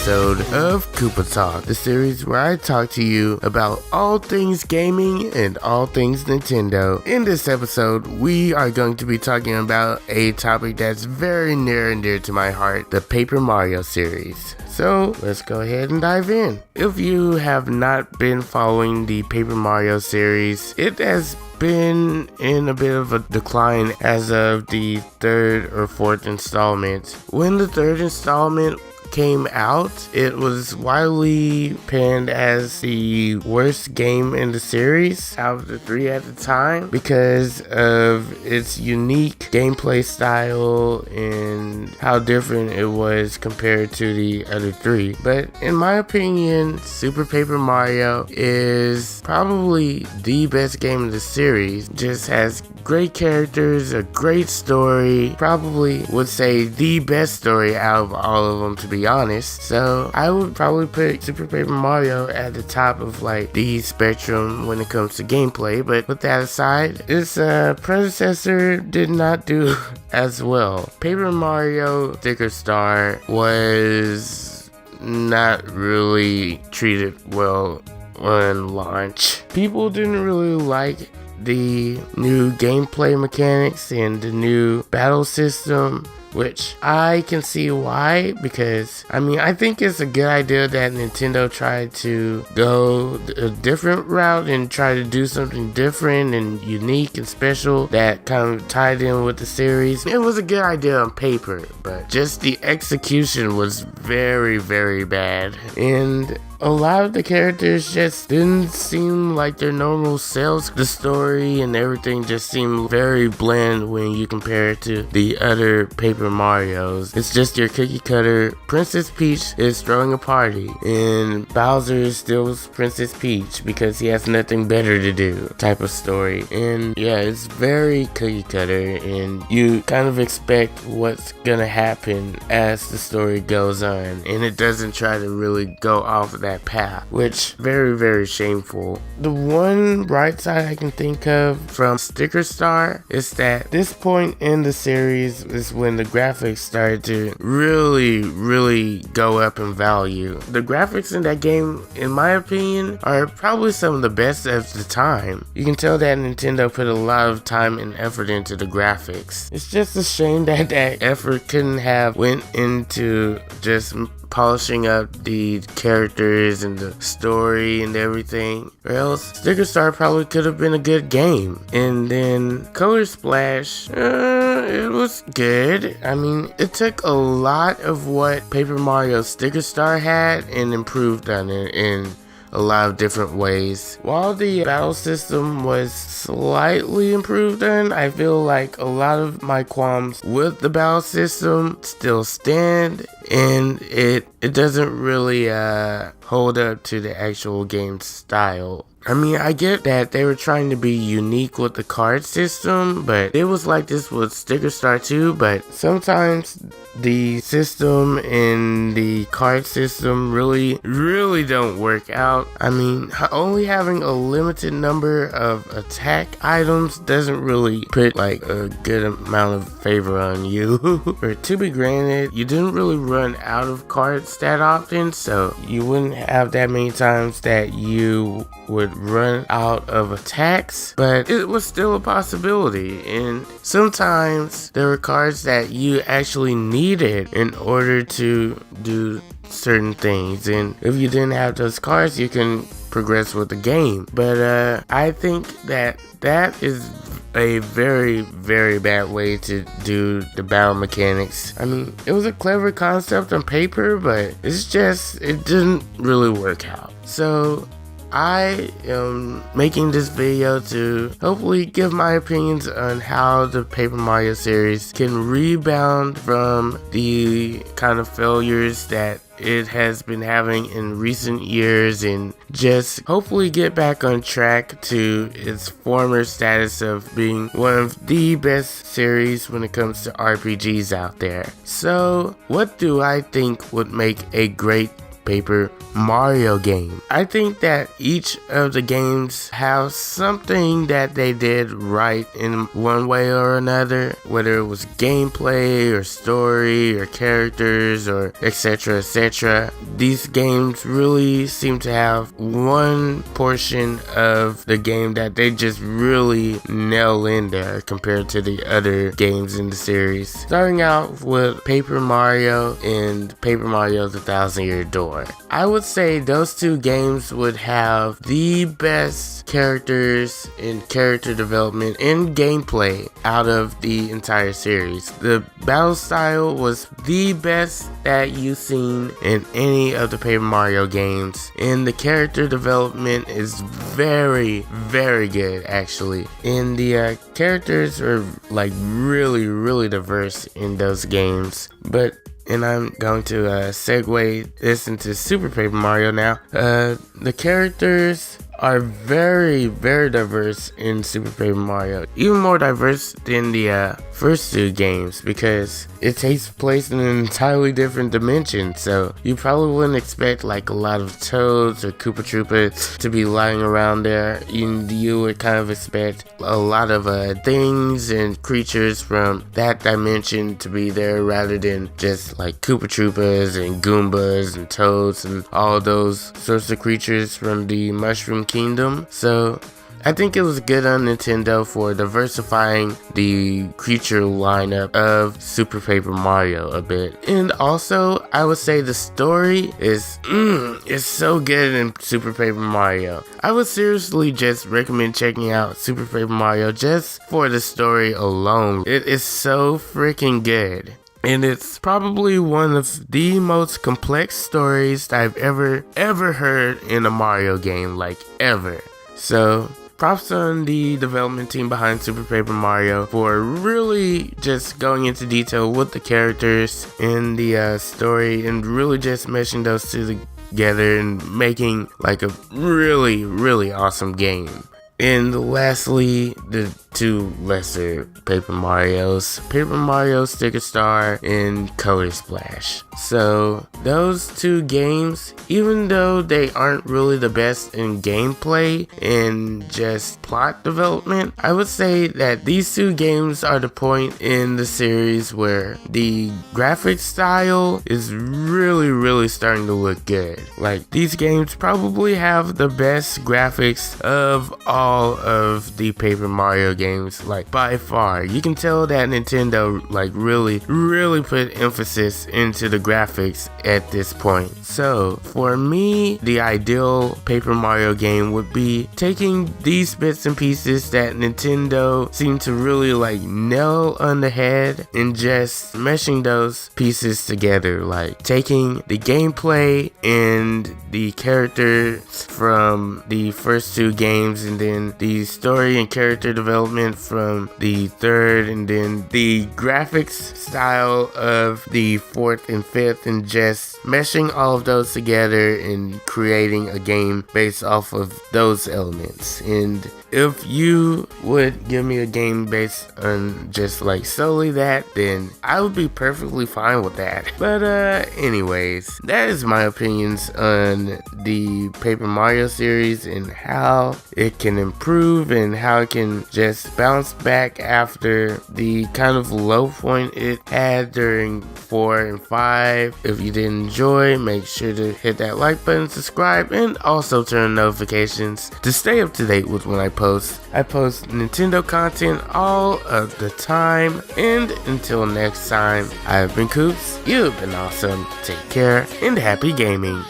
episode of Koopa Talk, the series where I talk to you about all things gaming and all things Nintendo. In this episode, we are going to be talking about a topic that's very near and dear to my heart, the Paper Mario series. So let's go ahead and dive in. If you have not been following the Paper Mario series, it has been in a bit of a decline as of the third or fourth installment. When the third installment came out, it was widely panned as the worst game in the series out of the three at the time because of its unique gameplay style and how different it was compared to the other three. But in my opinion, Super Paper Mario is probably the best game in the series. Just has great characters, a great story, probably would say the best story out of all of them, to be honest. So I would probably put Super Paper Mario at the top of like the spectrum when it comes to gameplay. But with that aside, its predecessor did not do as well. Paper Mario Sticker Star was not really treated well on launch. People didn't really like the new gameplay mechanics and the new battle system, which I can see why, because I think it's a good idea that Nintendo tried to go a different route and try to do something different and unique and special that kind of tied in with the series. It was a good idea on paper, but just the execution was very, very bad. And a lot of the characters just didn't seem like their normal selves. The story and everything just seemed very bland when you compare it to the other Paper Marios. It's just your cookie cutter. Princess Peach is throwing a party and Bowser steals Princess Peach because he has nothing better to do type of story. And yeah, it's very cookie cutter and you kind of expect what's gonna happen as the story goes on, and it doesn't try to really go off of that path, which very, very shameful. The one bright side I can think of from Sticker Star is that this point in the series is when the graphics started to really go up in value. The graphics in that game, in my opinion, are probably some of the best of the time. You can tell that Nintendo put a lot of time and effort into the graphics. It's just a shame that that effort couldn't have went into just polishing up the characters and the story and everything, or else Sticker Star probably could have been a good game. And then Color Splash, it was good. It took a lot of what Paper Mario Sticker Star had and improved on it in a lot of different ways. While the battle system was slightly improved on, I feel like a lot of my qualms with the battle system still stand, and it doesn't really hold up to the actual game style. I get that they were trying to be unique with the card system, but it was like this with Sticker Star too. But sometimes the system and the card system really don't work out. Only having a limited number of attack items doesn't really put like a good amount of favor on you. Or to be granted, you didn't really run out of cards that often, so you wouldn't have that many times that you would run out of attacks, but it was still a possibility. And sometimes there were cards that you actually needed in order to do certain things, and if you didn't have those cards, you can progress with the game. But I think that is a very, very bad way to do the battle mechanics. It was a clever concept on paper, but it didn't really work out. So I am making this video to hopefully give my opinions on how the Paper Mario series can rebound from the kind of failures that it has been having in recent years, and just hopefully get back on track to its former status of being one of the best series when it comes to RPGs out there. So what do I think would make a great Paper Mario game. I think that each of the games have something that they did right in one way or another, whether it was gameplay or story or characters or etc. etc. These games really seem to have one portion of the game that they just really nail in there compared to the other games in the series. Starting out with Paper Mario and Paper Mario The Thousand Year Door. I would say those two games would have the best characters and character development and gameplay out of the entire series. The battle style was the best that you've seen in any of the Paper Mario games, and the character development is very, very good actually. And the characters are like really diverse in those games. And I'm going to segue this into Super Paper Mario now. The characters are very, very diverse in Super Paper Mario. Even more diverse than the first two games, because it takes place in an entirely different dimension. So you probably wouldn't expect like a lot of Toads or Koopa Troopas to be lying around there. You would kind of expect a lot of things and creatures from that dimension to be there, rather than just like Koopa Troopas and Goombas and Toads and all those sorts of creatures from the Mushroom Kingdom. So I think it was good on Nintendo for diversifying the creature lineup of Super Paper Mario a bit. And also, I would say the story is so good in Super Paper Mario. I would seriously just recommend checking out Super Paper Mario just for the story alone. It is so freaking good. And it's probably one of the most complex stories that I've ever heard in a Mario game, like ever. So props on the development team behind Super Paper Mario for really just going into detail with the characters and the story, and really just meshing those two together and making like a really awesome game. And lastly, the two lesser Paper Marios, Paper Mario Sticker Star and Color Splash. So those two games, even though they aren't really the best in gameplay and just plot development, I would say that these two games are the point in the series where the graphic style is really starting to look good. Like, these games probably have the best graphics of all of the Paper Mario games, like by far. You can tell that Nintendo like really put emphasis into the graphics at this point. So for me, the ideal Paper Mario game would be taking these bits and pieces that Nintendo seemed to really like nail on the head and just meshing those pieces together, like taking the gameplay and the character from the first two games, and then the story and character development from the third, and then the graphics style of the fourth and fifth, and just meshing all of those together and creating a game based off of those elements. And if you would give me a game based on just like solely that, then I would be perfectly fine with that. But anyways, that is my opinions on the Paper Mario series and how it can improve and how it can just bounce back after the kind of low point it had during 4 and 5. If you did enjoy, make sure to hit that like button, subscribe, and also turn notifications to stay up to date with when I post. I post Nintendo content all of the time. And until next time, I've been Koops, you've been awesome, take care, and happy gaming.